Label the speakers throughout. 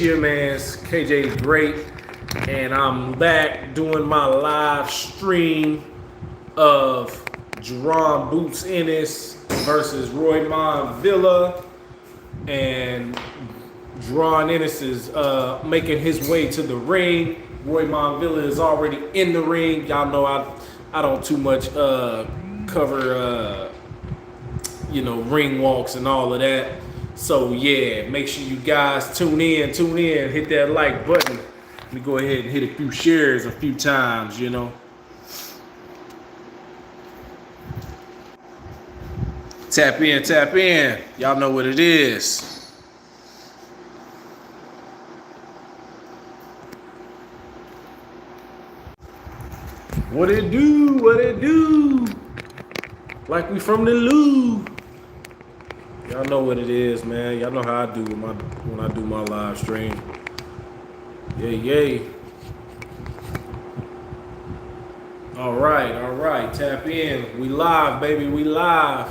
Speaker 1: your man's KJ the Great, and I'm back doing my live stream of Jaron Boots Ennis versus Roiman Villa, and Jaron Ennis is making his way to the ring. Roiman Villa is already in the ring. Y'all know I don't too much cover ring walks and all of that. So yeah, make sure you guys tune in, hit that like button. Let me go ahead and hit a few shares a few times, Tap in. Y'all know what it is. What it do? Like we from the Lou. Y'all know what it is, man. Y'all know how I do when I do my live stream. Yay. All right. Tap in. We live, baby. We live.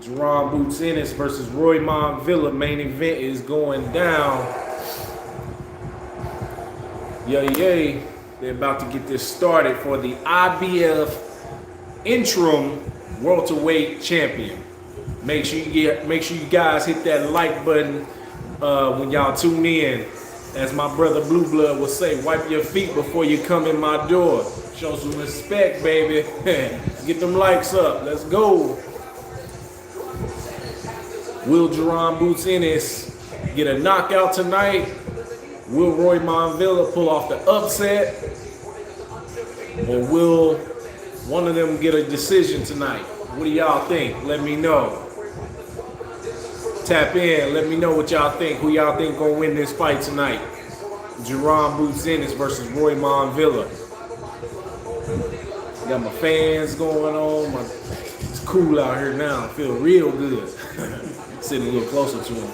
Speaker 1: Jaron Boots Ennis versus Roiman Villa. Main event is going down. Yay. They're about to get this started for the IBF interim welterweight champion. Make sure you guys hit that like button when y'all tune in. As my brother Blue Blood will say, wipe your feet before you come in my door. Show some respect, baby. Get them likes up. Let's go. Will Jaron Boots Ennis get a knockout tonight? Will Roiman Villa pull off the upset? Or will one of them get a decision tonight? What do y'all think? Let me know. Tap in. Let me know what y'all think. Who y'all think gonna win this fight tonight? Jaron Boots Ennis versus Roiman Villa. Got my fans going on. It's cool out here now. I feel real good. Sitting a little closer to him.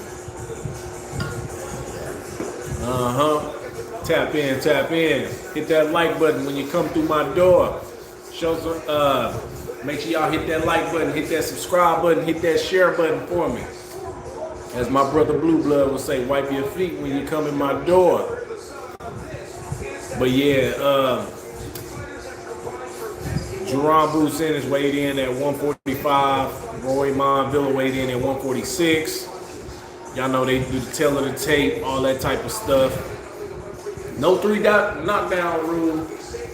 Speaker 1: Tap in. Hit that like button when you come through my door. Show some. Make sure y'all hit that like button, hit that subscribe button, hit that share button for me. As my brother Blue Blood will say, wipe your feet when you come in my door. But yeah, Jaron Boots Ennis weighed in at 145. Roiman Villa weighed in at 146. Y'all know they do the tail of the tape, all that type of stuff. No 3 knockdown rule.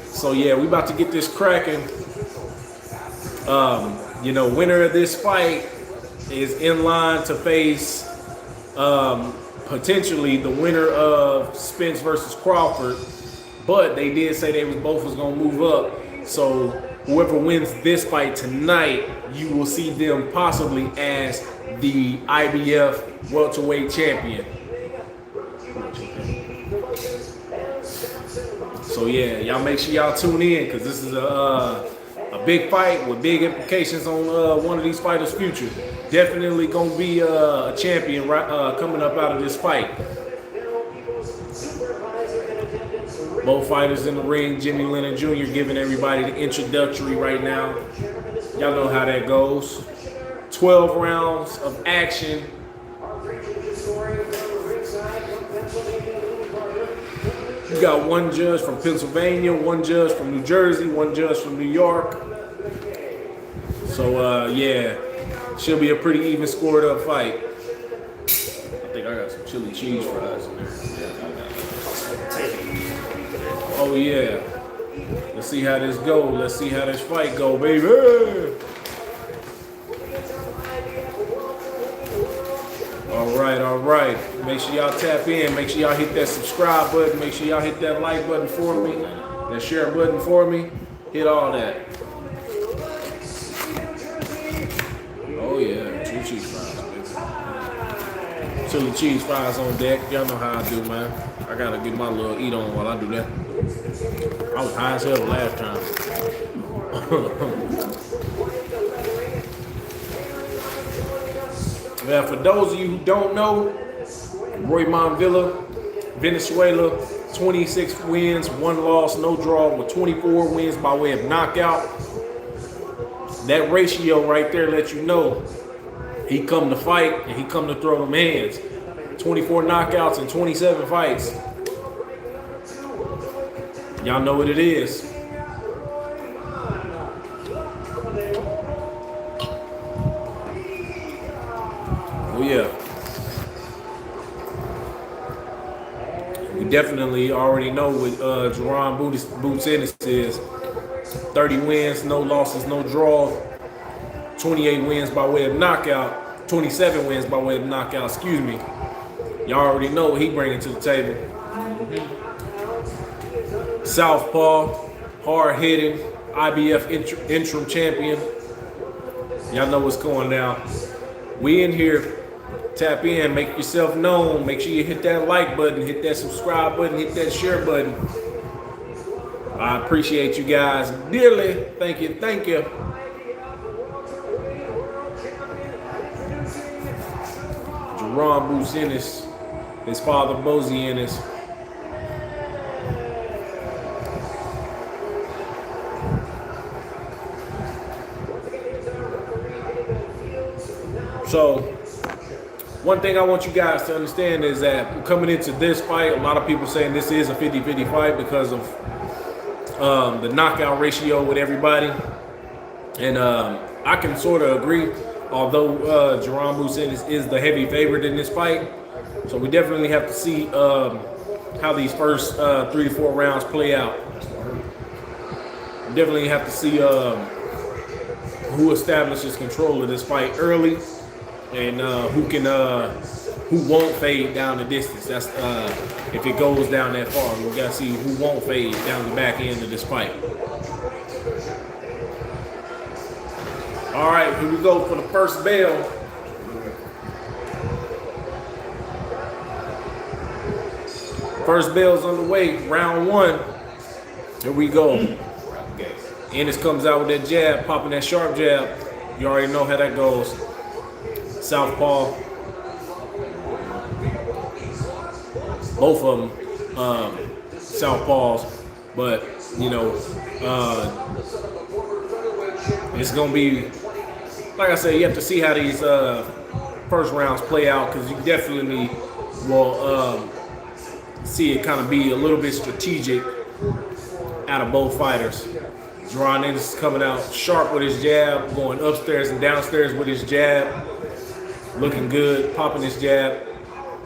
Speaker 1: So yeah, we about to get this cracking. Winner of this fight is in line to face potentially the winner of Spence versus Crawford, but they did say they both was gonna move up. So whoever wins this fight tonight, you will see them possibly as the IBF welterweight champion. So yeah, y'all make sure y'all tune in because this is a big fight with big implications on one of these fighters' future. Definitely gonna be a champion coming up out of this fight. Both fighters in the ring. Jimmy Lennon Jr. giving everybody the introductory right now. Y'all know how that goes. 12 rounds of action. You got one judge from Pennsylvania, one judge from New Jersey, one judge from New York. So yeah, should be a pretty even scored up fight. I think I got some chili cheese fries in there. Oh yeah. Let's see how this go. Let's see how this fight go, baby. All right. Make sure y'all tap in. Make sure y'all hit that subscribe button. Make sure y'all hit that like button for me. That share button for me. Hit all that. Oh yeah, chili cheese fries, baby. Chili cheese fries on deck. Y'all know how I do, man. I gotta get my little eat on while I do that. I was high as hell last time. Now, for those of you who don't know, Roiman Villa, Venezuela, 26 wins, 1 loss, no draw, with 24 wins by way of knockout. That ratio right there lets you know he come to fight and he come to throw them hands. 24 knockouts and 27 fights. Y'all know what it is. Oh yeah. We definitely already know what Jaron Boots Ennis is. 30 wins, no losses, no draws. 28 wins by way of knockout. 27 wins by way of knockout, excuse me. Y'all already know what he bringing to the table. Southpaw, hard-hitting, IBF interim champion. Y'all know what's going down. We in here. Tap in, make yourself known. Make sure you hit that like button, hit that subscribe button, hit that share button. I appreciate you guys dearly. Thank you, thank you. Jaron Boots Ennis, his father Bozy Ennis. So, one thing I want you guys to understand is that coming into this fight, a lot of people saying this is a 50-50 fight because of the knockout ratio with everybody. And I can sort of agree, although Jaron Boots Ennis is the heavy favorite in this fight. So we definitely have to see how these first 3 to 4 rounds play out. We definitely have to see who establishes control of this fight early. And who won't fade down the distance. That's if it goes down that far. We gotta see who won't fade down the back end of this fight. All right, here we go for the first bell. First bell's underway, round 1. Here we go. Ennis comes out with that jab, popping that sharp jab. You already know how that goes. Southpaw, both of them southpaws, but you know, it's gonna be, like I said, you have to see how these first rounds play out, because you definitely will see it kind of be a little bit strategic out of both fighters. Jaron Ennis is coming out sharp with his jab, going upstairs and downstairs with his jab. Looking good, popping his jab,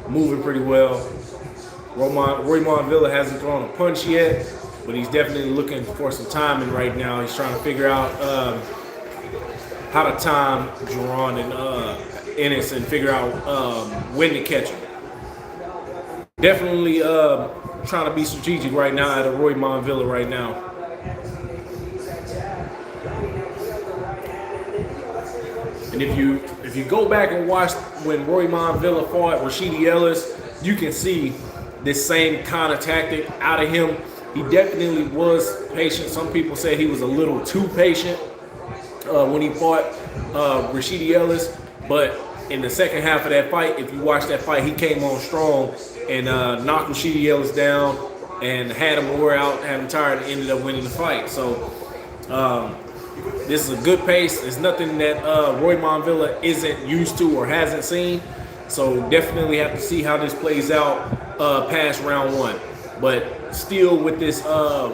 Speaker 1: moving pretty well. Roiman Villa hasn't thrown a punch yet, but he's definitely looking for some timing right now. He's trying to figure out how to time Jaron and Ennis and figure out when to catch him. Definitely trying to be strategic right now out of Roiman Villa right now. And if you go back and watch when Roiman Villa fought Rashidi Ellis, you can see this same kind of tactic out of him. He definitely was patient. Some people say he was a little too patient when he fought Rashidi Ellis. But in the second half of that fight, if you watch that fight, he came on strong and knocked Rashidi Ellis down and had him wore out, had him tired, and ended up winning the fight. So this is a good pace. It's nothing that Roiman Villa isn't used to or hasn't seen. So definitely have to see how this plays out past round 1. But still with this, where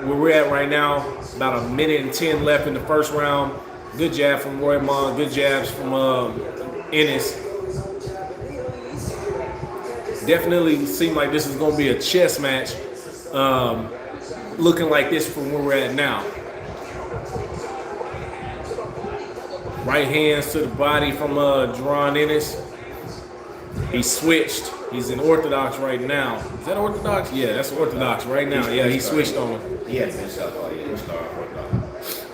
Speaker 1: we're at right now, about 1:10 minutes left in the first round. Good jab from Roiman, good jabs from Ennis. Definitely seemed like this is going to be a chess match, looking like this from where we're at now. Right hands to the body from Jaron Ennis. He switched. He's in orthodox right now. Is that orthodox? Yeah, that's orthodox right now. Yeah, he switched on him.
Speaker 2: He has been shot. Yeah, he started orthodox.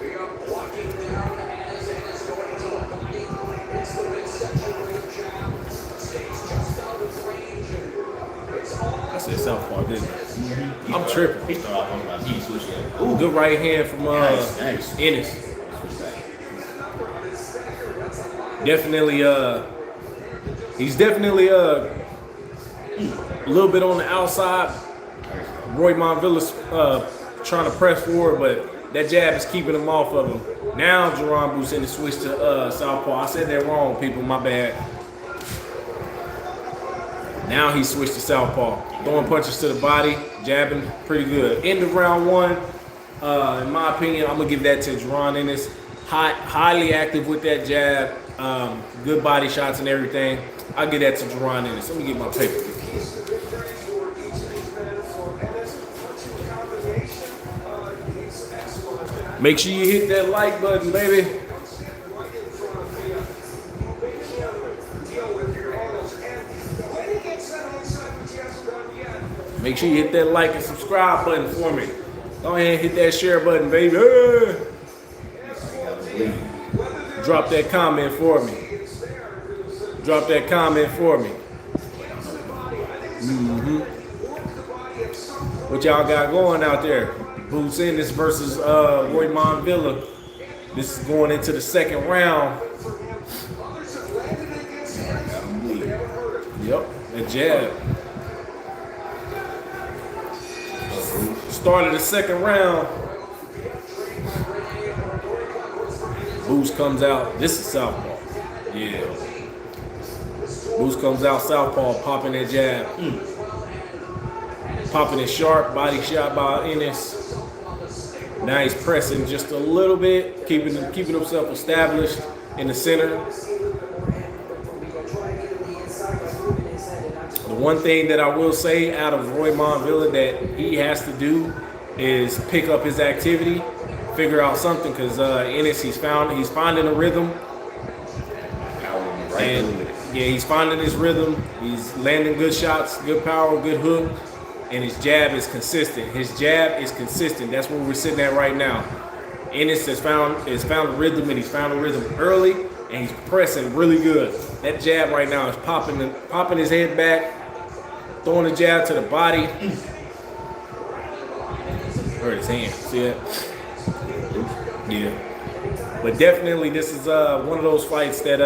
Speaker 1: I said southpaw, didn't I? I'm tripping.
Speaker 2: He started off on my feet, switching.
Speaker 1: Ooh, good right hand from
Speaker 2: Nice.
Speaker 1: Ennis. Definitely, he's definitely a little bit on the outside. Roiman Villa's trying to press forward, but that jab is keeping him off of him. Now Jaron Boots Ennis switch to southpaw. I said that wrong, people. My bad. Now he switched to southpaw. Throwing punches to the body, jabbing, pretty good. End of round one, in my opinion, I'm going to give that to Jaron Ennis. Highly active with that jab. Good body shots and everything. I'll give that to Jaron Ennis. Let me get my paper. Make sure you hit that like button, baby. Make sure you hit that like and subscribe button for me. Go ahead and hit that share button, baby. Drop that comment for me. Drop that comment for me. What y'all got going out there? Boots Ennis versus Roiman Villa. This is going into the second round. Yep, the jab. Started the second round. Boots comes out. This is southpaw. Yeah. Boots comes out southpaw, popping that jab. Popping it sharp, body shot by Ennis. Now he's pressing just a little bit, keeping himself established in the center. The one thing that I will say out of Roiman Villa that he has to do is pick up his activity, figure out something, because Ennis, he's finding a rhythm. And yeah, he's finding his rhythm. He's landing good shots, good power, good hook. And his jab is consistent. His jab is consistent. That's where we're sitting at right now. Ennis has found a rhythm, and he's found a rhythm early, and he's pressing really good. That jab right now is popping his head back, throwing the jab to the body. Hurt his hand. See that? Yeah. But definitely, this is one of those fights that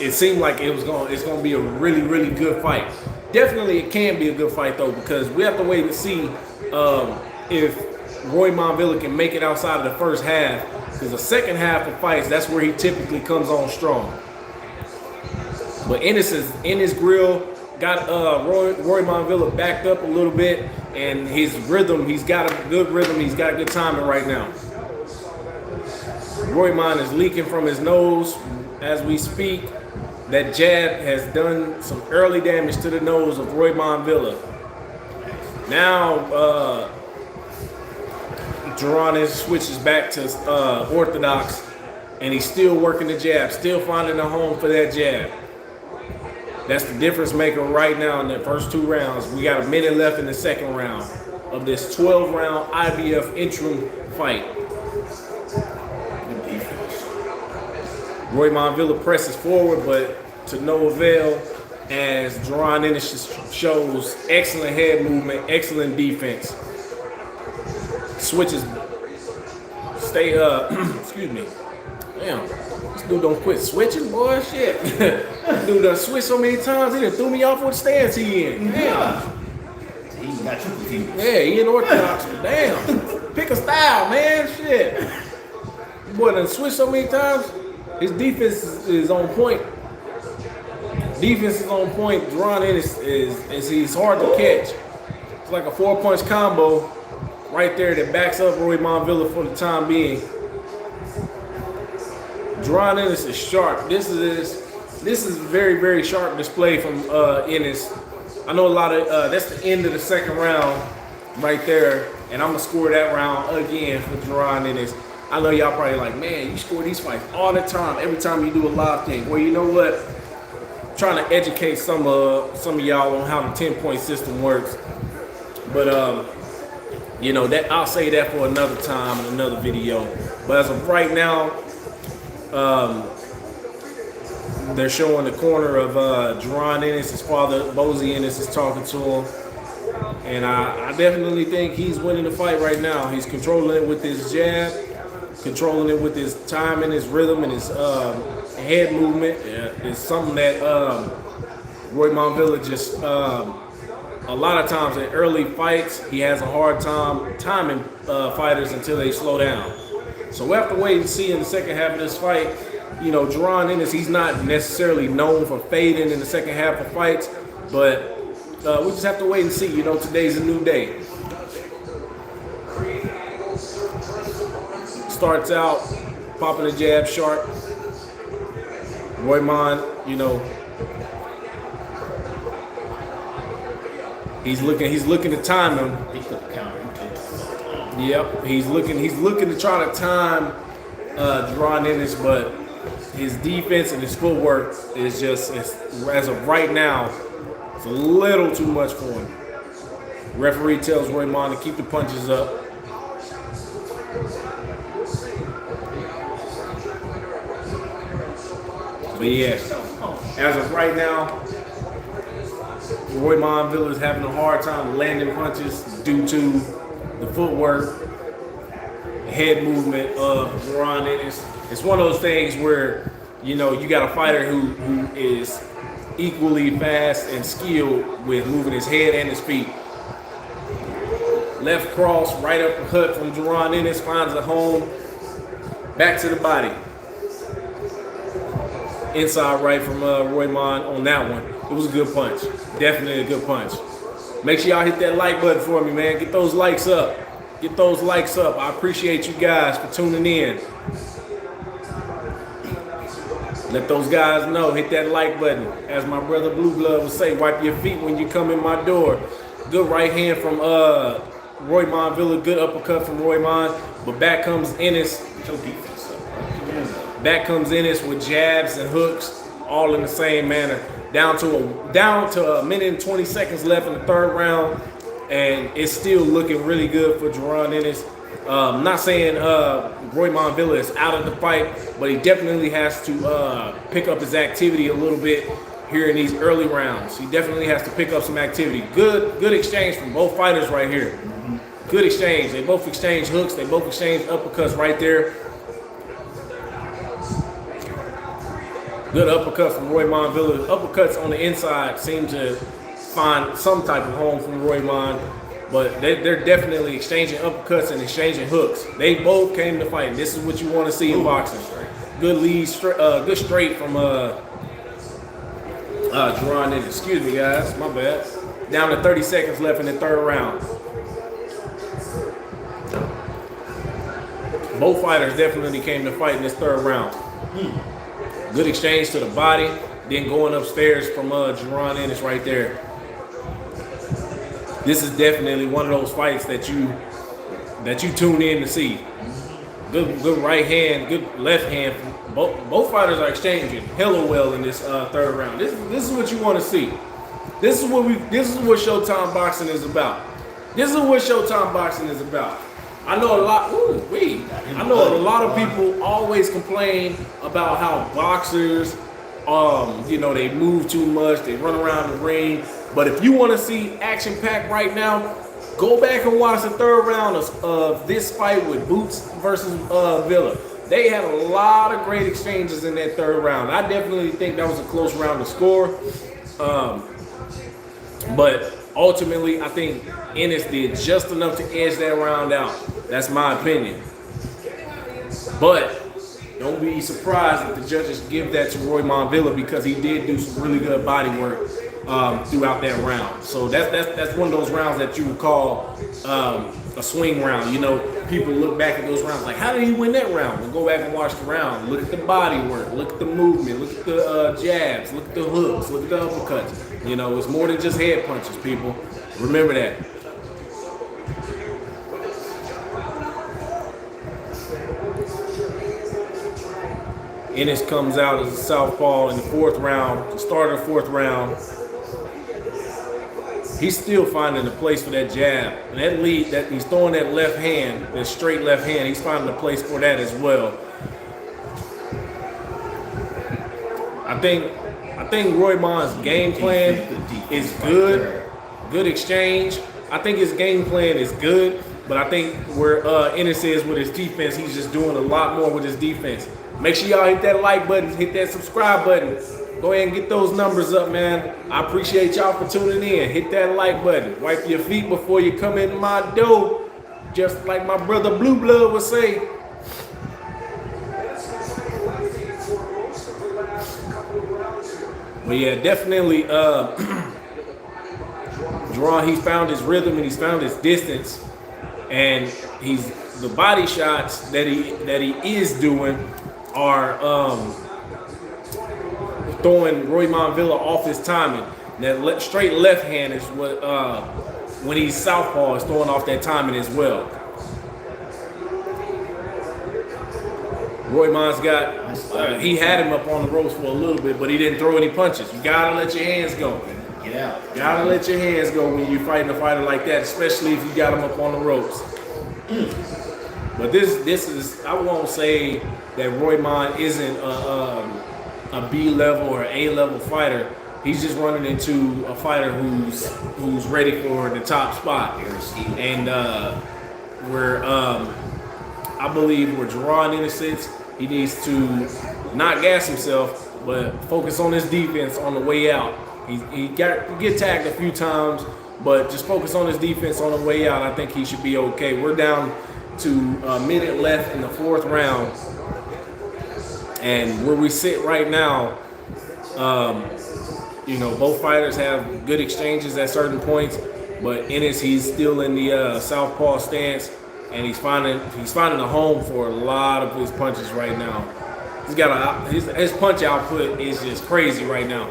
Speaker 1: it seemed like it's gonna be a really, really good fight. Definitely, it can be a good fight though, because we have to wait and see if Roiman Villa can make it outside of the first half. Because the second half of fights, that's where he typically comes on strong. But Ennis grill got Roiman Villa backed up a little bit, and his rhythm, he's got a good rhythm, he's got good timing right now. Roiman is leaking from his nose as we speak. That jab has done some early damage to the nose of Roiman Villa. Now, Jaron switches back to orthodox, and he's still working the jab, still finding a home for that jab. That's the difference maker right now in the first two rounds. We got a minute left in the second round of this 12-round IBF interim fight. Roiman Villa presses forward, but to no avail, as Jaron Ennis shows excellent head movement, excellent defense. Switches, excuse me. Damn, this dude don't quit switching, boy, shit. This dude done switched so many times, he done threw me off what stance he in. Damn.
Speaker 2: He got you confused.
Speaker 1: Yeah, he in orthodox, but damn. Pick a style, man, shit. Boy done switched so many times. His defense is on point. Defense is on point. Jaron Ennis he's hard to catch. It's like a 4-punch combo right there that backs up Roiman Villa for the time being. Jaron Ennis is sharp. This is very, very sharp display from Ennis. I know a lot of that's the end of the second round right there, and I'm gonna score that round again for Jaron Ennis. I know y'all probably like, man, you score these fights all the time, every time you do a live thing. Well, you know what? I'm trying to educate some of y'all on how the 10-point system works. But you know, that I'll say that for another time in another video. But as of right now, they're showing the corner of Jaron Ennis. His father, Bozy Ennis, is talking to him. And I definitely think he's winning the fight right now. He's controlling it with his jab, controlling it with his timing, his rhythm, and his head movement. It's something that Roiman Villa just, a lot of times in early fights, he has a hard time timing fighters until they slow down. So we have to wait and see in the second half of this fight You know, Jaron Ennis, he's not necessarily known for fading in the second half of fights, but we just have to wait and see. You know, today's a new day. Starts out popping a jab sharp. Roiman, you know, he's looking to time him. Yep, he's looking to try to time Jaron Ennis, but his defense and his footwork is just, as of right now, it's a little too much for him. Referee tells Roiman to keep the punches up. But yeah, as of right now, Roiman Villa is having a hard time landing punches due to the footwork, head movement of Jaron Ennis. It's one of those things where, you know, you got a fighter who is equally fast and skilled with moving his head and his feet. Left cross, right uppercut from Jaron Ennis, finds a home, back to the body. Inside right from Roiman on that one. It was a good punch. Definitely a good punch. Make sure y'all hit that like button for me, man. Get those likes up. Get those likes up. I appreciate you guys for tuning in. Let those guys know. Hit that like button. As my brother Blue Blood would say, wipe your feet when you come in my door. Good right hand from Roiman Villa. Good uppercut from Roiman. But back comes Ennis. Back comes Ennis with jabs and hooks, all in the same manner. Down to a minute and 20 seconds left in the third round, and it's still looking really good for Jaron Ennis. I'm not saying Roiman Villa is out of the fight, but he definitely has to pick up his activity a little bit here in these early rounds. He definitely has to pick up some activity. Good exchange from both fighters right here. Good exchange. They both exchange hooks. They both exchange uppercuts right there. Good uppercut from Roiman Villa. Uppercuts on the inside seem to find some type of home from Roiman, but they're definitely exchanging uppercuts and exchanging hooks. They both came to fight. This is what you want to see in boxing. Good lead, good straight from Jaron Ennis. Excuse me, guys. My bad. Down to 30 seconds left in the third round. Both fighters definitely came to fight in this third round. Good exchange to the body, then going upstairs from Jaron Ennis right there. This is definitely one of those fights that you tune in to see. Good right hand, good left hand. Both fighters are exchanging hella well in this third round. This is what you want to see. This is what Showtime Boxing is about. This is what Showtime Boxing is about. I know a lot of people always complain about how boxers, you know, they move too much, they run around the ring. But if you want to see action-packed right now, go back and watch the third round of this fight with Boots versus Villa. They had a lot of great exchanges in that third round. I definitely think that was a close round to score. But ultimately, I think Ennis did just enough to edge that round out. That's my opinion. But don't be surprised if the judges give that to Roiman Villa, because he did do some really good body work throughout that round. So that's one of those rounds that you would call a swing round. You know, people look back at those rounds like, how did he win that round? We'll go back and watch the round. Look at the body work. Look at the movement. Look at the jabs. Look at the hooks. Look at the uppercuts. You know, it's more than just head punches, people. Remember that. Ennis comes out as a southpaw in the fourth round, the start of the fourth round. He's still finding a place for that jab. And that lead, that he's throwing that left hand, that straight left hand, he's finding a place for that as well. I think Roiman's game plan is good. Good exchange. I think his game plan is good, but I think where Ennis is with his defense, he's just doing a lot more with his defense. Make sure y'all hit that like button, hit that subscribe button. Go ahead and get those numbers up, man. I appreciate y'all for tuning in. Hit that like button. Wipe your feet before you come in my door. Just like my brother Blue Blood would say. But yeah, definitely, Jaron, he's found his rhythm and he's found his distance, and the body shots that he is doing are throwing Roiman Villa off his timing. That straight left hand is what when he's southpaw is throwing off that timing as well. Roiman's got he had him up on the ropes for a little bit, but he didn't throw any punches. You gotta let your hands go.
Speaker 2: Get out.
Speaker 1: Gotta let your hands go when you're fighting a fighter like that, especially if you got him up on the ropes. But this is, I won't say that Roiman isn't a B level or A level fighter. He's just running into a fighter who's ready for the top spot. And I believe where Jaron Ennis, he needs to not gas himself, but focus on his defense on the way out. He get tagged a few times, but just focus on his defense on the way out. I think he should be okay. We're down to a minute left in the 4th round, and where we sit right now, both fighters have good exchanges at certain points, but Ennis, he's still in the southpaw stance, and he's finding a home for a lot of his punches right now. He's got his punch output is just crazy right now.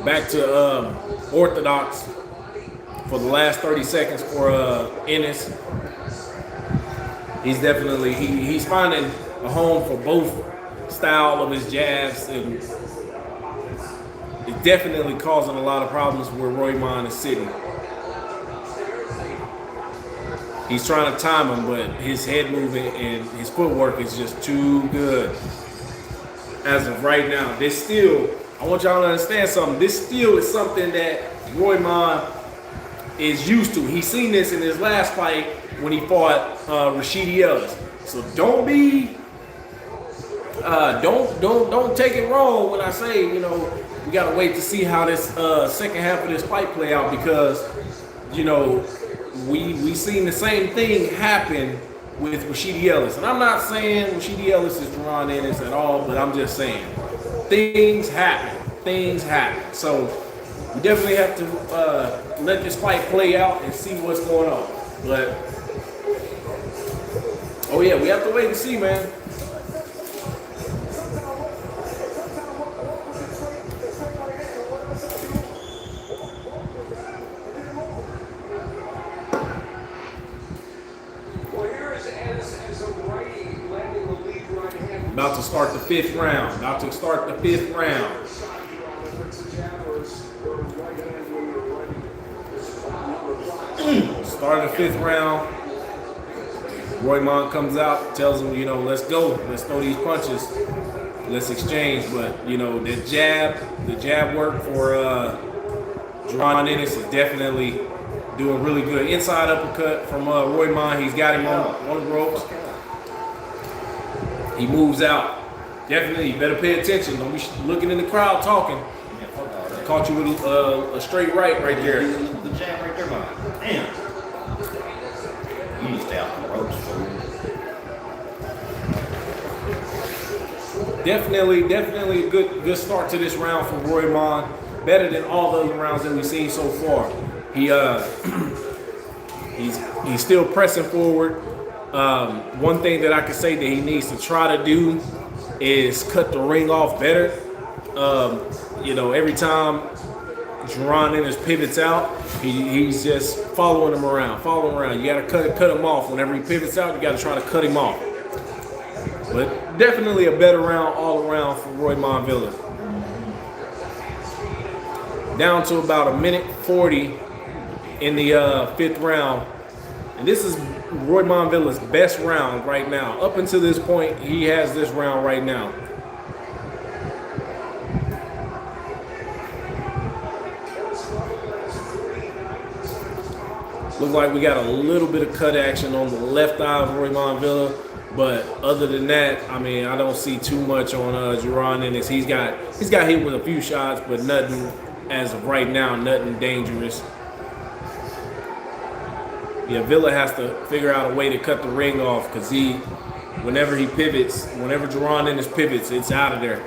Speaker 1: Back to orthodox for the last 30 seconds for Ennis. He's definitely he's finding a home for both style of his jabs, and it's definitely causing a lot of problems where Roiman is sitting. He's trying to time him, but his head movement and his footwork is just too good. As of right now, I want y'all to understand something. This still is something that Roiman is used to. He's seen this in his last fight when he fought Rashidi Ellis. So don't take it wrong when I say, we gotta wait to see how this second half of this fight play out, because we seen the same thing happen with Rashidi Ellis. And I'm not saying Rashidi Ellis is Jaron Ennis at all, but I'm just saying things happen. So we definitely have to let this fight play out and see what's going on. But oh yeah, we have to wait and see, man. About to start the 5th round. Start of the 5th round. Roiman comes out, tells him, let's go. Let's throw these punches. Let's exchange. But, the jab work for Jaron Ennis is definitely doing really good. Inside uppercut from Roiman. He's got him on the ropes. He moves out. Definitely, you better pay attention. Don't be looking in the crowd talking. Caught you with a straight right there.
Speaker 2: The jab right there, man. Damn. You need to stay out the ropes,
Speaker 1: Definitely a good start to this round for Roiman. Better than all the other rounds that we've seen so far. He's still pressing forward. One thing that I can say that he needs to try to do is cut the ring off better. Every time Jaron Ennis pivots out, he's just following him around. You got to cut him off. Whenever he pivots out, you got to try to cut him off. But definitely a better round all around for Roiman Villa. Down to about a minute 40 in the 5th round. And this is Roiman Villa's best round right now. Up until this point, he has this round right now. Looks like we got a little bit of cut action on the left eye of Roiman Villa. But other than that, I don't see too much on Jaron Ennis. He's got hit with a few shots, but nothing as of right now, nothing dangerous. Yeah, Villa has to figure out a way to cut the ring off because whenever he pivots, whenever Jaron Ennis pivots, it's out of there.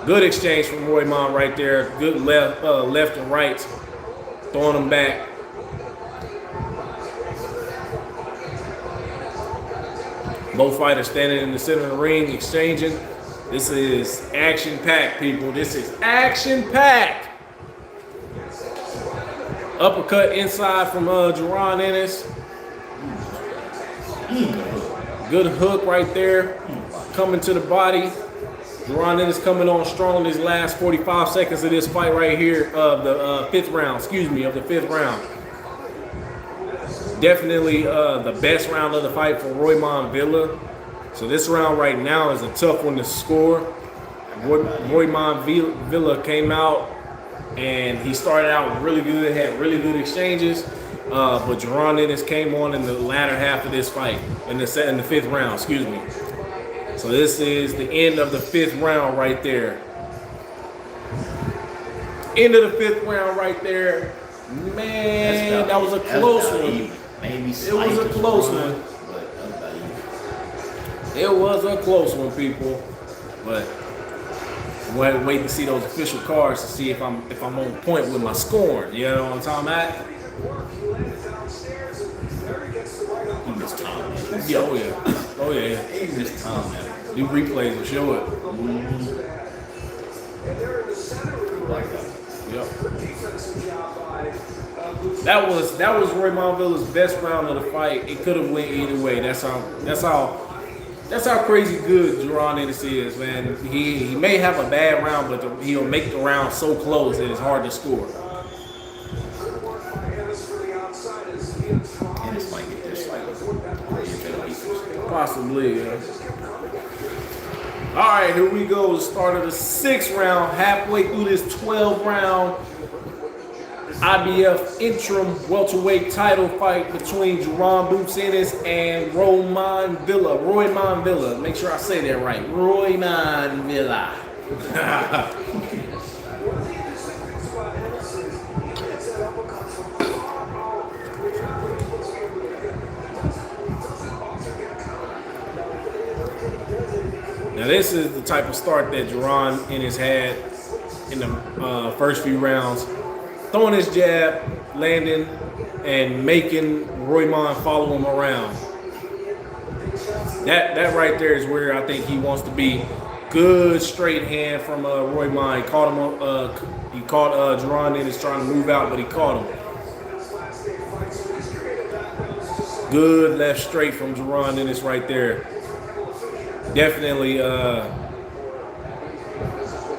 Speaker 1: Good exchange from Roiman right there. Good left and right, throwing him back. Both fighters standing in the center of the ring, exchanging. This is action-packed, people. This is action-packed. Uppercut inside from Jaron Ennis. Good hook right there. Coming to the body. Jaron Ennis coming on strong in his last 45 seconds of this fight right here of the fifth round. Definitely the best round of the fight for Roiman Villa. So this round right now is a tough one to score. Roiman Villa came out and he started out really good, had really good exchanges. But Jaron Ennis came on in the latter half of this fight, in the fifth round, excuse me. So this is the end of the fifth round right there. End of the fifth round right there. Man, that was a close one. It was a close one. It was a close one, people. But we'll wait to see those official cards to see if I'm on point with my scoring. You know what I'm talking about?
Speaker 2: He missed time, man.
Speaker 1: Yeah, oh yeah. Oh yeah.
Speaker 2: He missed time, man.
Speaker 1: These replays will show it.
Speaker 2: Like that.
Speaker 1: Yep. That was Roiman Villa's best round of the fight. It could have went either way. That's how crazy good Jaron Ennis is, man. He may have a bad round, but he'll make the round so close that it's hard to score.
Speaker 2: Ennis might get this fight.
Speaker 1: Possibly, yeah. All right, here we go. The start of the sixth round, halfway through this 12-round IBF interim welterweight title fight between Jaron Boots Ennis and Roiman Villa. Make sure I say that right. Roiman Villa. Now this is the type of start that Jaron Ennis had in the first few rounds. Throwing his jab, landing, and making Roiman follow him around. That right there is where I think he wants to be. Good straight hand from Roiman. He caught Jaron Ennis trying to move out, but he caught him. Good left straight from Jaron Ennis right there. Definitely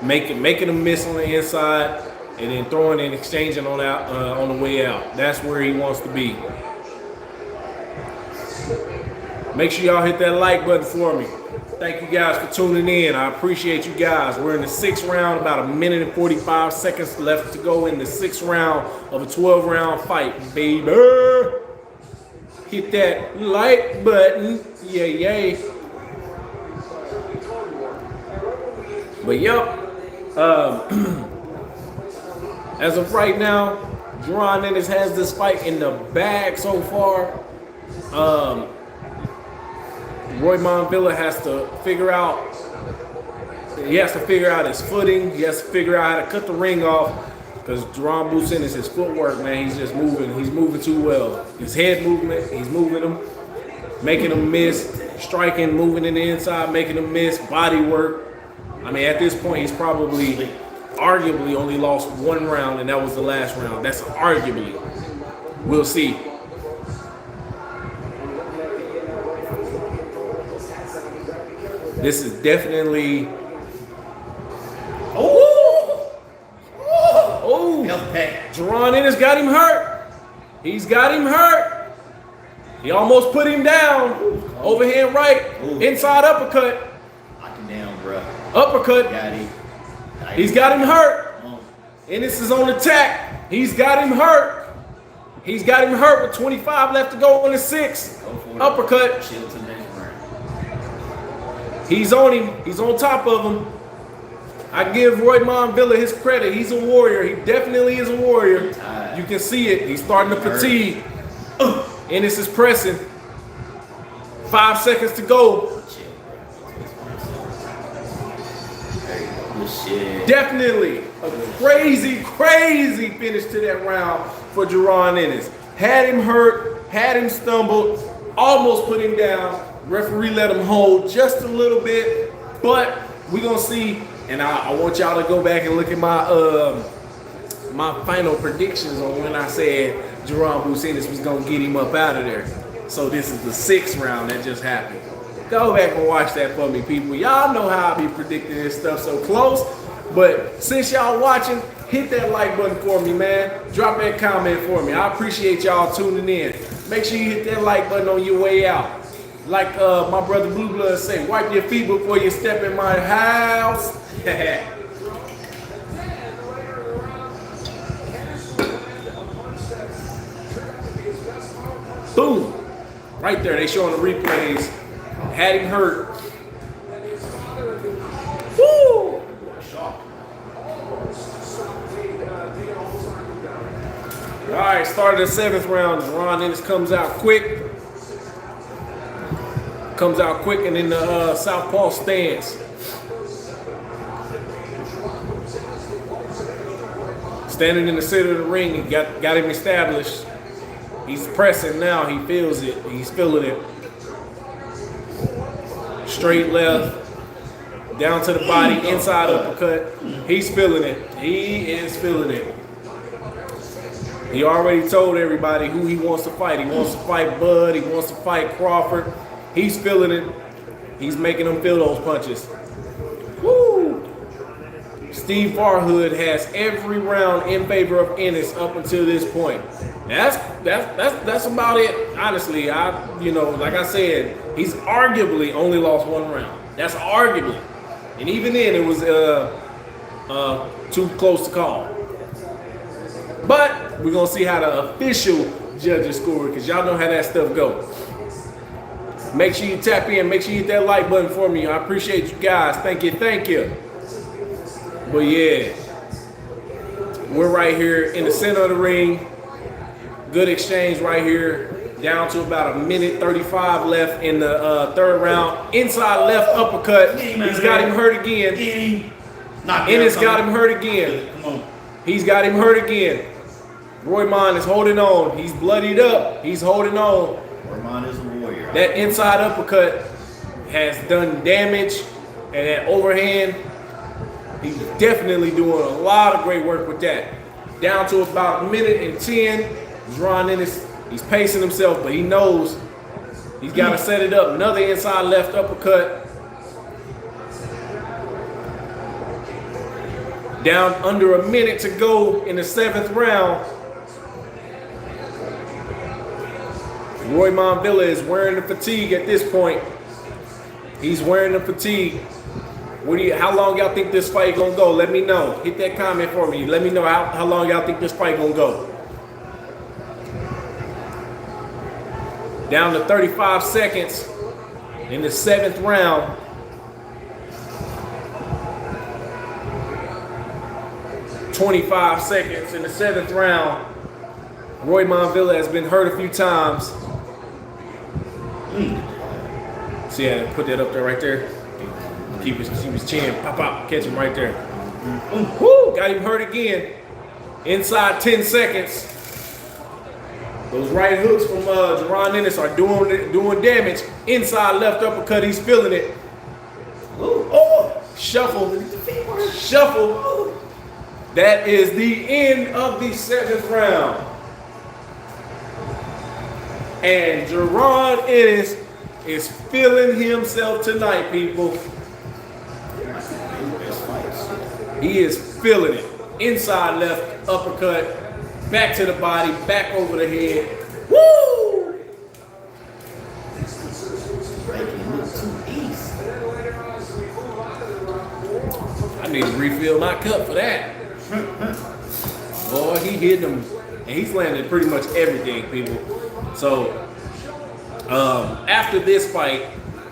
Speaker 1: making him miss on the inside. And then throwing and exchanging on the way out. That's where he wants to be. Make sure y'all hit that like button for me. Thank you guys for tuning in. I appreciate you guys. We're in the sixth round, about a minute and 45 seconds left to go in the sixth round of a 12-round fight, baby. Hit that like button. Yay. But yep. As of right now, Jaron Ennis has this fight in the bag so far. Roiman Villa has to figure out. He has to figure out his footing. He has to figure out how to cut the ring off. Because Jaron Boots Ennis, his footwork, man, he's just moving. He's moving too well. His head movement, he's moving him, making him miss, striking, moving in the inside, making him miss. Body work. I mean, at this point, he's probably, arguably, only lost one round, and that was the last round. That's arguably. We'll see. This is definitely. Oh! Jaron Ennis got him hurt. He's got him hurt. He almost put him down. Overhand right. Inside uppercut.
Speaker 2: Knock him down, bro.
Speaker 1: Uppercut.
Speaker 2: Got him.
Speaker 1: He's got him hurt. Ennis is on attack. He's got him hurt. He's got him hurt with 25 left to go in the sixth. Uppercut.
Speaker 2: Chill to the next round.
Speaker 1: He's on him. He's on top of him. I give Roiman Villa his credit. He's a warrior. He definitely is a warrior. You can see it. He's starting to fatigue. Ennis is pressing. 5 seconds to go.
Speaker 2: Good shit.
Speaker 1: Definitely a crazy, crazy finish to that round for Jaron Ennis. Had him hurt, had him stumbled, almost put him down. Referee let him hold just a little bit, but we're gonna see. And I want y'all to go back and look at my my final predictions on when I said Jaron Ennis was gonna get him up out of there. So this is the 6th round that just happened. Go back and watch that for me, people. Y'all know how I be predicting this stuff so close. But since y'all watching, hit that like button for me, man. Drop that comment for me. I appreciate y'all tuning in. Make sure you hit that like button on your way out. Like my brother Blue Blood say, wipe your feet before you step in my house. Boom. Right there, they showing the replays. Had him hurt. Woo! All right, started the 7th round. Jaron Ennis comes out quick. Comes out quick and in the southpaw stance. Standing in the center of the ring, he got him established. He's pressing now. He feels it. He's feeling it. Straight left, down to the body, inside uppercut. He's feeling it. He is feeling it. He already told everybody who he wants to fight. He wants to fight Bud. He wants to fight Crawford. He's feeling it. He's making them feel those punches. Woo! Steve Farhood has every round in favor of Ennis up until this point. That's about it. Honestly, like I said, he's arguably only lost 1 round. That's arguably, and even then it was too close to call. But we're gonna see how the official judges score because y'all know how that stuff goes. Make sure you tap in. Make sure you hit that like button for me. I appreciate you guys. Thank you. Thank you. But yeah, we're right here in the center of the ring. Good exchange right here. Down to about 1:35 left in the 3rd round. Inside left uppercut. He's got him hurt again. Ennis got him hurt again. He's got him hurt again. Roiman is holding on. He's bloodied up. He's holding on.
Speaker 2: Roiman is a warrior.
Speaker 1: That inside uppercut has done damage, and that overhand, he's definitely doing a lot of great work with that. Down to about 1:10. Jaron Ennis, he's pacing himself, but he knows he's got to set it up. Another inside left uppercut. Down under a minute to go in the 7th round. Roiman Villa is wearing the fatigue at this point. He's wearing the fatigue. How long y'all think this fight gonna go? Let me know. Hit that comment for me. Let me know how long y'all think this fight gonna go. Down to 35 seconds in the 7th round. "25 seconds in the 7th round. Roiman Villa has been hurt a few times. See how I put that up there right there? Keep his chin, pop, catch him right there. Woo, got him hurt again. Inside 10 seconds. Those right hooks from Jaron Ennis are doing damage. Inside left uppercut, he's feeling it. Oh, shuffle. That is the end of the 7th round. And Jaron Ennis is feeling himself tonight, people. He is feeling it. Inside left uppercut, back to the body, back over the head. Woo! I need to refill my cup for that. Boy, he hit him, and he's landed pretty much everything, people. So, after this fight,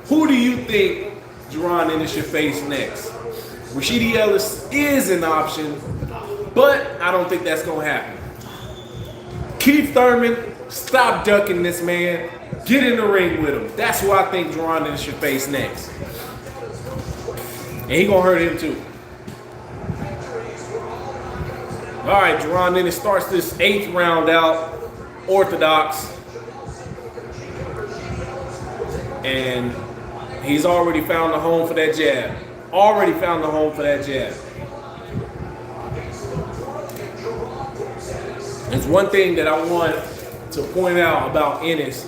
Speaker 1: who do you think Jaron Ennis should face next? Rashidi Ellis is an option, but I don't think that's going to happen. Keith Thurman, Stop ducking this man. Get in the ring with him. That's who I think Jaron Ennis should face next. And he gonna hurt him too. All right, Jaron Ennis starts this 8th round out, orthodox. And he's already found a home for that jab. Already found a home for that jab. There's one thing that I want to point out about Ennis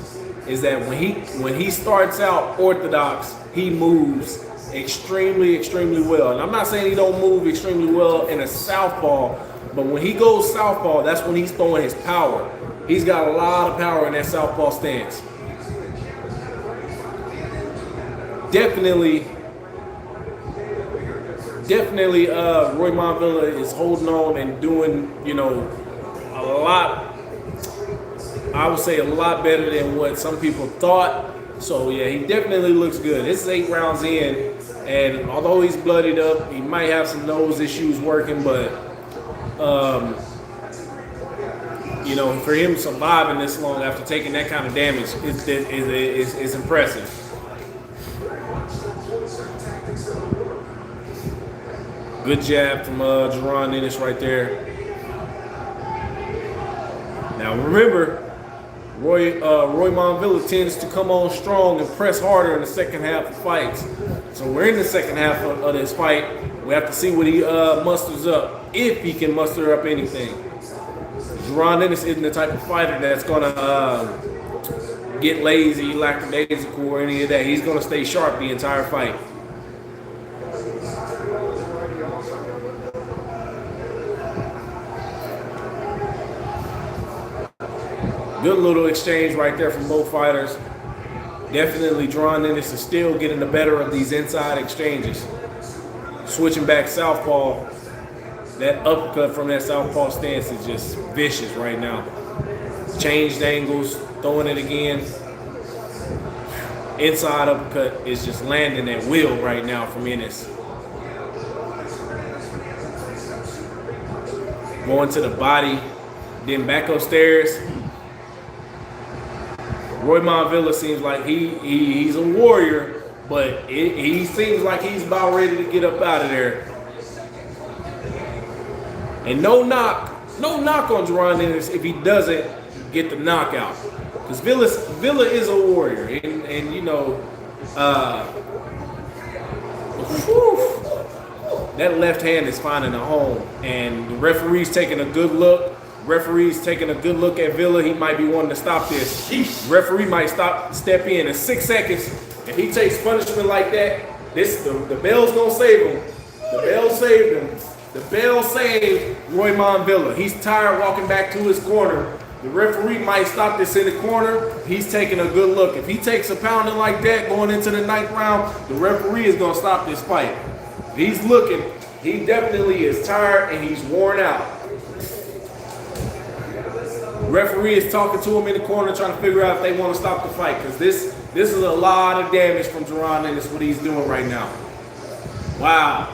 Speaker 1: is that when he starts out orthodox, he moves extremely, extremely well. And I'm not saying he don't move extremely well in a southpaw, but when he goes southpaw, that's when he's throwing his power. He's got a lot of power in that southpaw stance. Definitely, Roiman Villa is holding on and doing, a lot. I would say a lot better than what some people thought. So yeah, he definitely looks good. This is 8 rounds in, and although he's bloodied up, he might have some nose issues working, but for him surviving this long after taking that kind of damage is impressive. Good jab from Jaron Ennis right there. Now remember, Roiman Villa tends to come on strong and press harder in the second half of fights. So we're in the second half of this fight. We have to see what he musters up, if he can muster up anything. Jaron Ennis isn't the type of fighter that's gonna get lazy, lackadaisical, or any of that. He's gonna stay sharp the entire fight. Good little exchange right there from both fighters. Definitely Jaron Ennis is still getting the better of these inside exchanges. Switching back southpaw, that uppercut from that southpaw stance is just vicious right now. Changed angles, throwing it again. Inside uppercut is just landing at will right now from Ennis. Going to the body, then back upstairs. Roiman Villa seems like he's a warrior, but he seems like he's about ready to get up out of there. And no knock on Jaron Ennis if he doesn't get the knockout, because Villa is a warrior, and that left hand is finding a home, and the referee's taking a good look. Referee's taking a good look at Villa. He might be wanting to stop this. Referee might step in 6 seconds. If he takes punishment like that, the bell's gonna save him. The bell saved him. The bell saved Roiman Villa. He's tired walking back to his corner. The referee might stop this in the corner. He's taking a good look. If he takes a pounding like that going into the 9th round, the referee is gonna stop this fight. He's looking. He definitely is tired and he's worn out. Referee is talking to him in the corner, trying to figure out if they want to stop the fight, because this is a lot of damage from Jaron Ennis, what he's doing right now. Wow.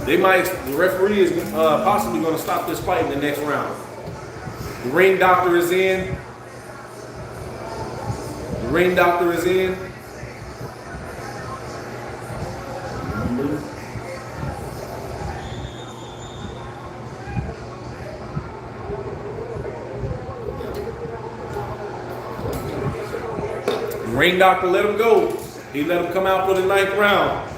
Speaker 1: The referee is possibly going to stop this fight in the next round. The ring doctor is in. The ring doctor is in. Ring doctor let him go. He let him come out for the 9th round.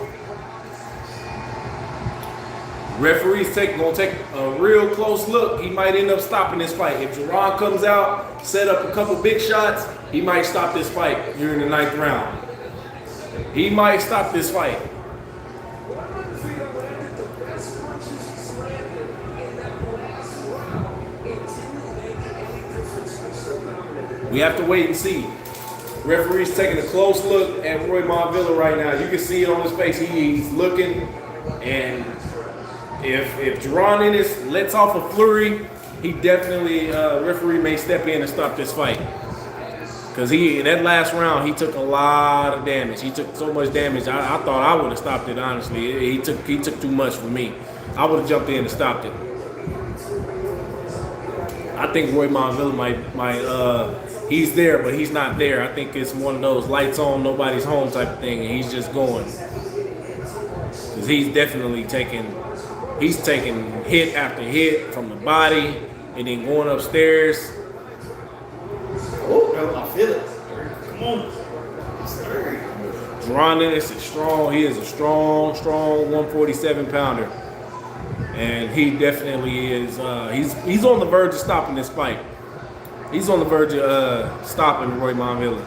Speaker 1: Referee's gonna take a real close look. He might end up stopping this fight. If Jaron comes out, set up a couple big shots, he might stop this fight here in the 9th round. He might stop this fight. We have to wait and see. Referee's taking a close look at Roiman Villa right now. You can see it on his face. He's looking, and if Jaron Ennis lets off a flurry, he definitely, referee may step in and stop this fight. Because in that last round, he took a lot of damage. He took so much damage. I thought I would have stopped it, honestly. He took too much for me. I would have jumped in and stopped it. think Roiman Villa might he's there, but he's not there. I think it's one of those lights on, nobody's home type of thing, and he's just going. Because he's definitely taking hit after hit from the body, and then going upstairs.
Speaker 2: Oh, I feel it. Come on. It's third.
Speaker 1: Jaron Ennis is strong. He is a strong 147 pounder. And he definitely is, he's on the verge of stopping this fight. He's on the verge of stopping Roiman Villa.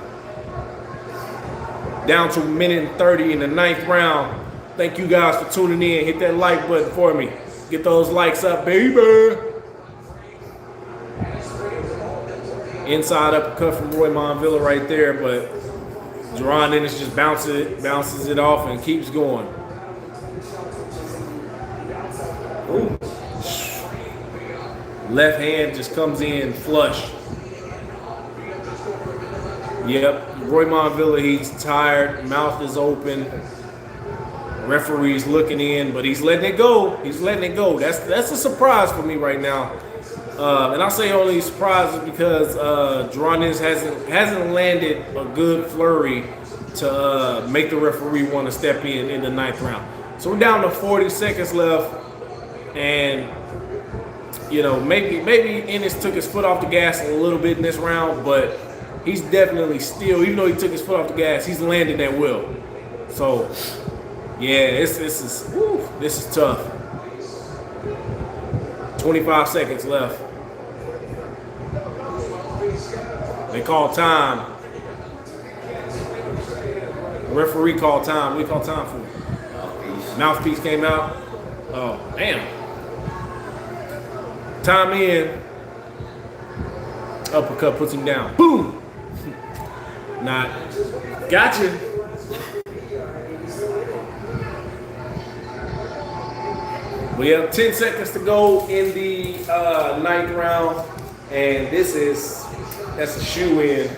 Speaker 1: Down to a minute and 30 in the 9th round. Thank you guys for tuning in. Hit that like button for me. Get those likes up, baby. Inside uppercut from Roiman Villa right there, but Jaron Ennis just bounces it off and keeps going. Ooh. Left hand just comes in flush. Yep, Roiman Villa, he's tired, mouth is open. Referee's looking in, but he's letting it go. He's letting it go. That's a surprise for me right now. And I say only surprise is because Jaron Ennis hasn't landed a good flurry to make the referee want to step in the 9th round. So we're down to 40 seconds left, and you know maybe Ennis took his foot off the gas a little bit in this round, but he's definitely still, even though he took his foot off the gas, he's landing at will. So yeah, this is tough. 25 seconds left. They call time. The referee called time. What do you call time for? Mouthpiece came out. Oh, damn. Time in. Uppercut puts him down. Boom. Not. Gotcha. We have 10 seconds to go in the 9th round, and that's a shoe in.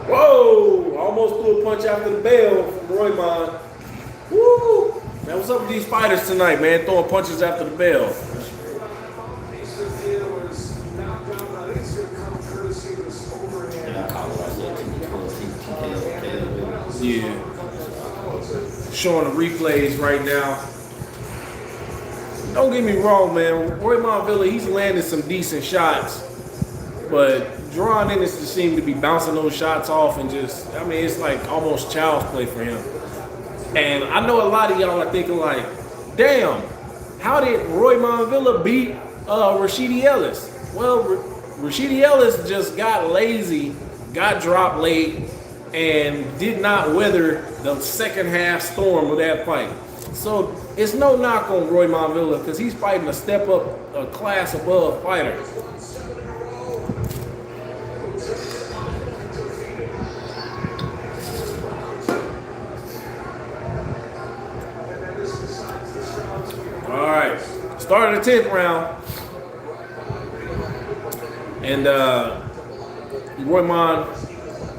Speaker 1: Whoa! Almost threw a punch after the bell from Roiman. Woo! Man, what's up with these fighters tonight, man? Throwing punches after the bell. Yeah. Showing the replays right now. Don't get me wrong, man. Roiman Villa, he's landed some decent shots, but Jaron Ennis just seemed to be bouncing those shots off and just, I mean, it's like almost child's play for him. And I know a lot of y'all are thinking like, damn, how did Roiman Villa beat Rashidi Ellis? Well, Rashidi Ellis just got lazy, got dropped late, and did not weather the second half storm of that fight. So it's no knock on Roiman Villa because he's fighting a step up, a class above fighter. All right, start of the 10th round. And Roiman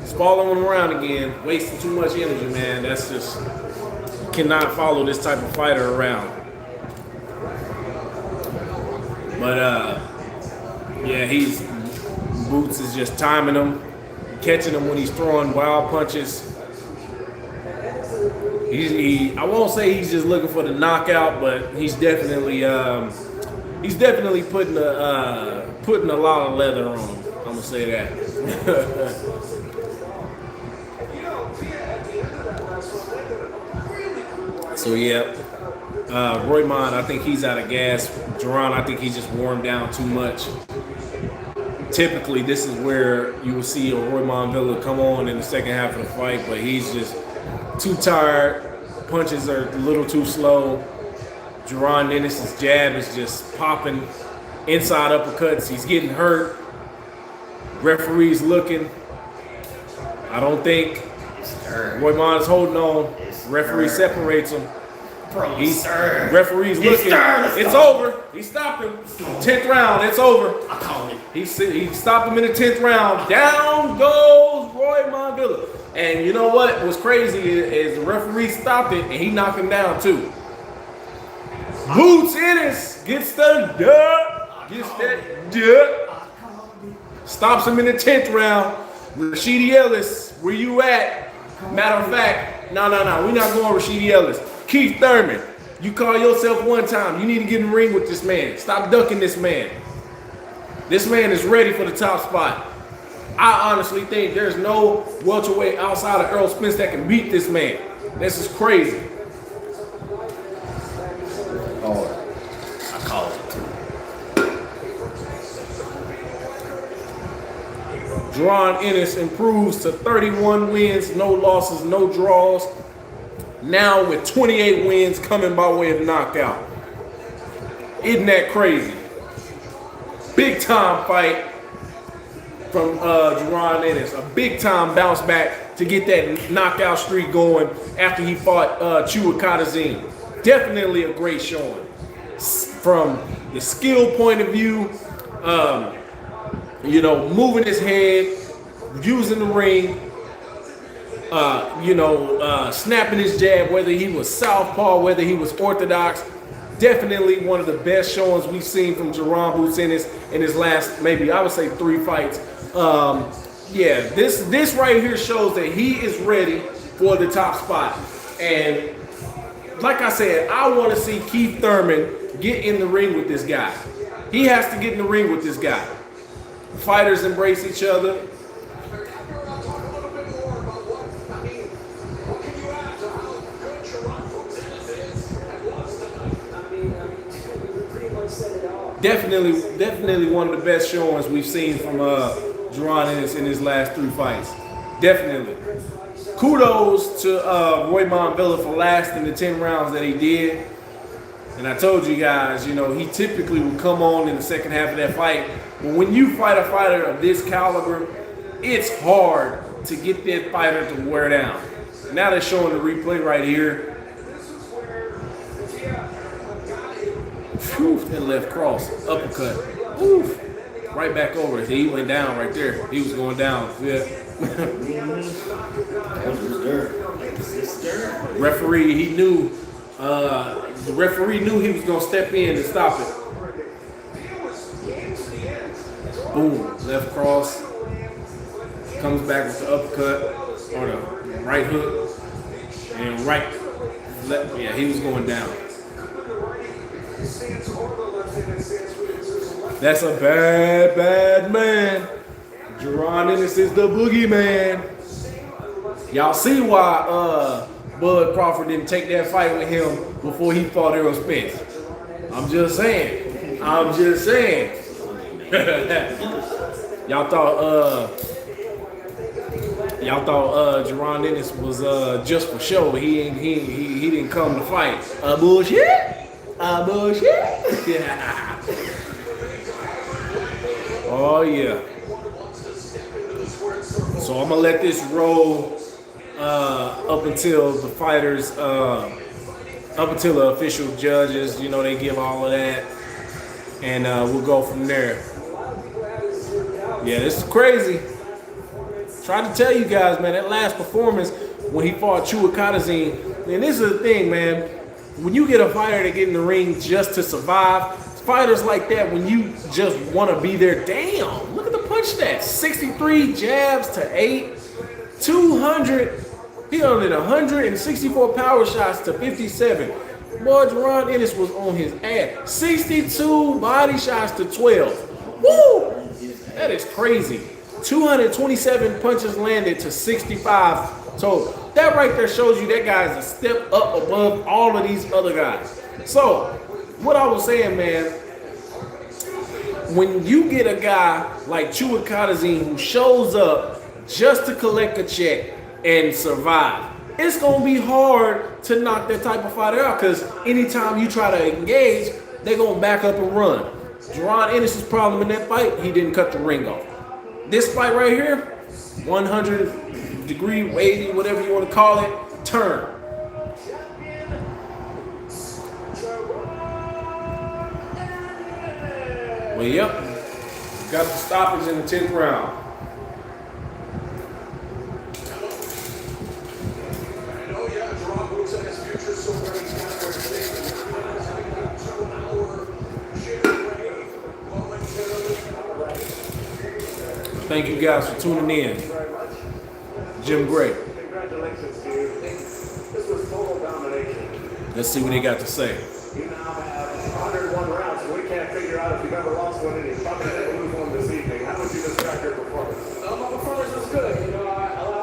Speaker 1: is following him around again, wasting too much energy, man. That's just, cannot follow this type of fighter around. But yeah, Boots is just timing him, catching him when he's throwing wild punches. I won't say he's just looking for the knockout, but he's definitely putting a lot of leather on him. I'm gonna say that. So yeah, Roiman, I think he's out of gas. Jaron, I think he's just worn down too much. Typically, this is where you will see a Roiman Villa come on in the second half of the fight, but he's just too tired. Punches are a little too slow. Jaron Ennis' jab is just popping. Inside uppercuts, he's getting hurt. Referee's looking. I don't think Roiman is holding on. Referee separates him. Referee's looking. It's over. He stopped him. 10th round. It's over.
Speaker 2: I called it.
Speaker 1: He stopped him in the 10th round. Down goes Roiman Villa. And you know what was crazy is the referee stopped it and he knocked him down too. Boots Ennis gets the dub. Gets that dub. Stops him in the 10th round. Rashidi Ellis, where you at? Matter of fact, no. We're not going Rashidi Ellis. Keith Thurman, you call yourself one time. You need to get in the ring with this man. Stop ducking this man. This man is ready for the top spot. I honestly think there's no welterweight outside of Earl Spence that can beat this man. This is crazy.
Speaker 2: I call it.
Speaker 1: Jaron Ennis improves to 31 wins, no losses, no draws. Now with 28 wins coming by way of knockout. Isn't that crazy? Big time fight from Jaron Ennis. A big time bounce back to get that knockout streak going after he fought Chua Katazin. Definitely a great showing. From the skill point of view, moving his head, using the ring, snapping his jab, whether he was southpaw, whether he was orthodox. Definitely one of the best showings we've seen from Jaron Boots Ennis in his last, maybe I would say 3 fights. This right here shows that he is ready for the top spot. And like I said, I want to see Keith Thurman get in the ring with this guy. He has to get in the ring with this guy. Fighters embrace each other. Definitely one of the best showings we've seen from Jaron Ennis in his last 3 fights. Definitely. Kudos to Roiman for lasting the 10 rounds that he did. And I told you guys, he typically would come on in the second half of that fight. But when you fight a fighter of this caliber, it's hard to get that fighter to wear down. Now they're showing the replay right here. Whew, that left cross, uppercut. Oof. Right back over. He went down right there. He was going down. Yeah. Referee, he knew. The referee knew he was gonna step in and stop it. Boom, left cross. Comes back with the uppercut or the right hook and right. Left, yeah, he was going down. That's a bad man. Jaron Ennis is the boogeyman. Y'all see why Bud Crawford didn't take that fight with him before he fought Errol Spence. I'm just saying. Y'all thought Jaron Ennis was just for show. He didn't come to fight. Bullshit. Yeah. Oh yeah. So I'm gonna let this roll up until the fighters, up until the official judges, they give all of that, and we'll go from there. Yeah, this is crazy. Trying to tell you guys, man, that last performance when he fought Chua Katazin, and this is the thing, man. When you get a fighter to get in the ring just to survive, fighters like that, when you just want to be there, damn, look at the punch stats. 63 jabs to 8, 200, he only did 164 power shots to 57. Boy, Jaron Ennis was on his ass. 62 body shots to 12. Woo! That is crazy. 227 punches landed to 65 total. That right there shows you that guy is a step up above all of these other guys. So, what I was saying, man, when you get a guy like Chua Katazin who shows up just to collect a check and survive, it's going to be hard to knock that type of fighter out because anytime you try to engage, they're going to back up and run. Jaron Ennis' problem in that fight, he didn't cut the ring off. This fight right here, 100-degree, 80, whatever you want to call it, turn. Well, yep, got the stoppage in the 10th round. Thank you guys for tuning in. Jim Gray.
Speaker 3: Congratulations to you. This was total domination.
Speaker 1: Let's see what they got to say.
Speaker 3: You now have 101 rounds, and we can't figure out if you've ever lost one and you probably didn't lose one this evening. How would you describe your performance?
Speaker 4: My performance was good. I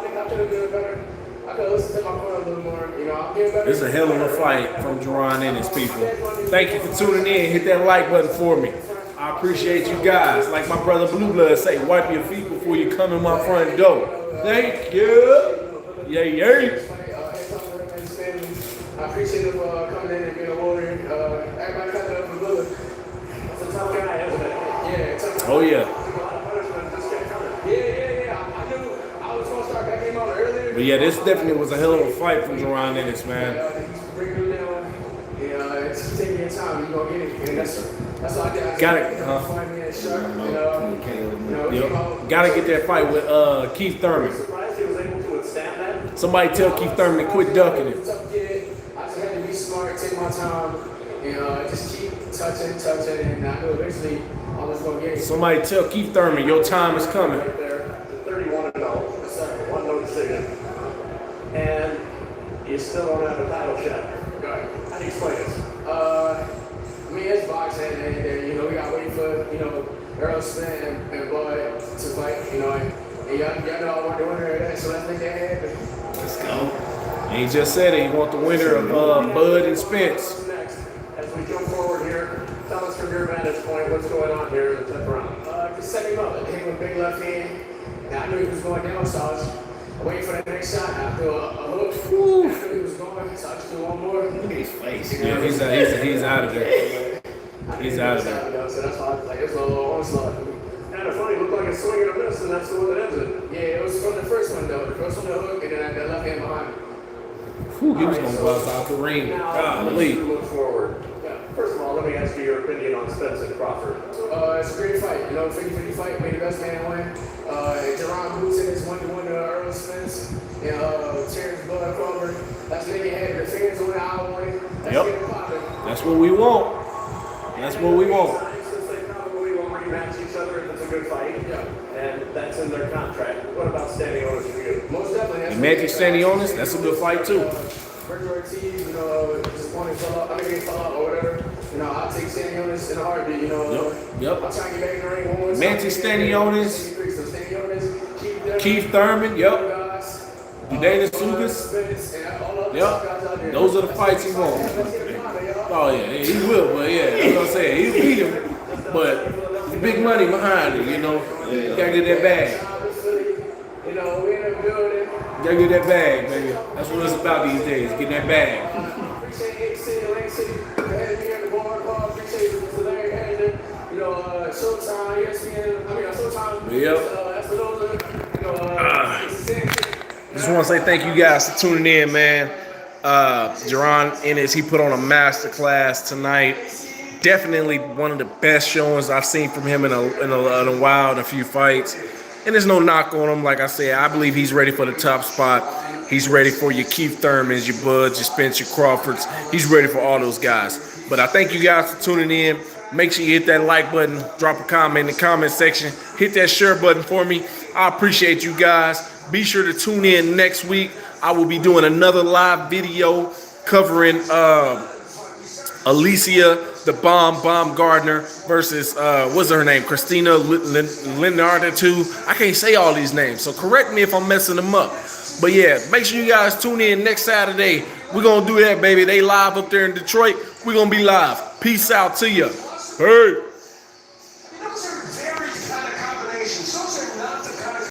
Speaker 4: think I could have done better. I could have listened to my corner a little more. I'm getting better.
Speaker 1: This is a hell of a fight from Jaron and his people. Thank you for tuning in. Hit that like button for me. I appreciate you guys. Like my brother Blue Blood say, wipe your feet before you come in my front door. Thank you. Yeah, yeah.
Speaker 4: I appreciate him coming in and being a warrior. Everybody got that from Blue.
Speaker 3: That's a tough guy, isn't it?
Speaker 4: Yeah, tough.
Speaker 1: Oh, yeah.
Speaker 3: A lot of punishment just kept coming.
Speaker 4: Yeah. I knew I was going to start that game out earlier.
Speaker 1: But yeah, this definitely was a hell of a fight from Jaron Ennis, man.
Speaker 4: He's bringing him down. It's taking your time. You're going to get it. And that's all I did.
Speaker 1: Got it.
Speaker 4: Find me that sharp.
Speaker 1: Yep. Gotta get that fight with Keith Thurman.
Speaker 3: Surprised he was able to withstand that.
Speaker 1: Somebody tell Keith Thurman to quit ducking it.
Speaker 4: Tough kid. I just had to be smart, take my time, and just keep touching, and I knew eventually I was going to get it.
Speaker 1: Somebody tell Keith Thurman your time is coming.
Speaker 3: Right there, 31-0. One no decision. And you still don't have a title shot.
Speaker 4: Right.
Speaker 3: How do you explain this?
Speaker 4: It's boxing, and we got to wait for, Earl Spence and Bud to fight, and y'all know I want the winner of that, so let's make that happen.
Speaker 1: Let's go. And he just said it. He want the winner of Bud and Spence.
Speaker 3: What's next? As we jump forward here, tell us from your vantage point what's going on here in the 10th round.
Speaker 4: Just set him up. I hit him with a big left hand, and I knew he was going down, so I was waiting for that next shot. I threw a hook. I knew he was going, so I just threw one more.
Speaker 2: Look at his face.
Speaker 1: Yeah, he's out of there. He's out of there.
Speaker 4: So that's why I was like, it was a little onslaught.
Speaker 3: Kind of funny, looked like a swing and a miss, and that's the one that ends it.
Speaker 4: Yeah, it was from the first one, though. The first one, the hook, and then I got left hand behind.
Speaker 1: Whew, he was going to bust out the ring.
Speaker 3: Now,
Speaker 1: Golly.
Speaker 3: as we look forward, first of all, let me ask you your opinion on Spence and Crawford.
Speaker 4: It's a great fight. 50-50 fight, made the best man win. Jaron Boots in his 1-1 to Earl Spence. And Terrence Bud Crawford. That's making it happen. The fans win, I win. Let's
Speaker 1: Yep.
Speaker 4: get it popping.
Speaker 1: That's what we want. That's what we want.
Speaker 3: Since they probably won't rematch each other if it's a good fight,
Speaker 4: Yeah.
Speaker 3: and that's in their contract. What about standing orders for you?
Speaker 4: Most definitely.
Speaker 1: And Magic standing on us, that's a good fight too.
Speaker 4: Regular teams, just want to fill out, or whatever. I'll take standing on this in a heartbeat,
Speaker 1: Yep.
Speaker 4: I'll try to get back in the ring one more time.
Speaker 1: Magic standing on us.
Speaker 4: So standing on this,
Speaker 1: Keith Thurman, yep. Udanis Lucas. Yep. Those are the fights he wants. Oh yeah, he will, but yeah, that's what I'm saying. He'll beat him, but the big money behind it, You gotta get that bag.
Speaker 4: We in the building.
Speaker 1: Gotta get that bag, baby. That's what it's about these days, getting that bag.
Speaker 4: Appreciate A-City, Lake City, for having me here at the bar. Appreciate Mr. Larry Harrington. Showtime, ESPN. Showtime.
Speaker 1: Yep.
Speaker 4: That's for those,
Speaker 1: Just want to say thank you guys for tuning in, man. Jaron Ennis, he put on a masterclass tonight. Definitely one of the best showings I've seen from him in a while, in a few fights. And there's no knock on him. Like I said, I believe he's ready for the top spot. He's ready for your Keith Thurmans, your Buds, your Spence, your Crawfords. He's ready for all those guys. But I thank you guys for tuning in. Make sure you hit that like button, drop a comment in the comment section, hit that share button for me. I appreciate you guys. Be sure to tune in next week. I will be doing another live video covering Alicia the Bomb Gardner versus what's her name? Christina Leonardo too. I can't say all these names, so correct me if I'm messing them up. But yeah, make sure you guys tune in next Saturday. We're gonna do that, baby. They live up there in Detroit. We're gonna be live. Peace out to you. Hey.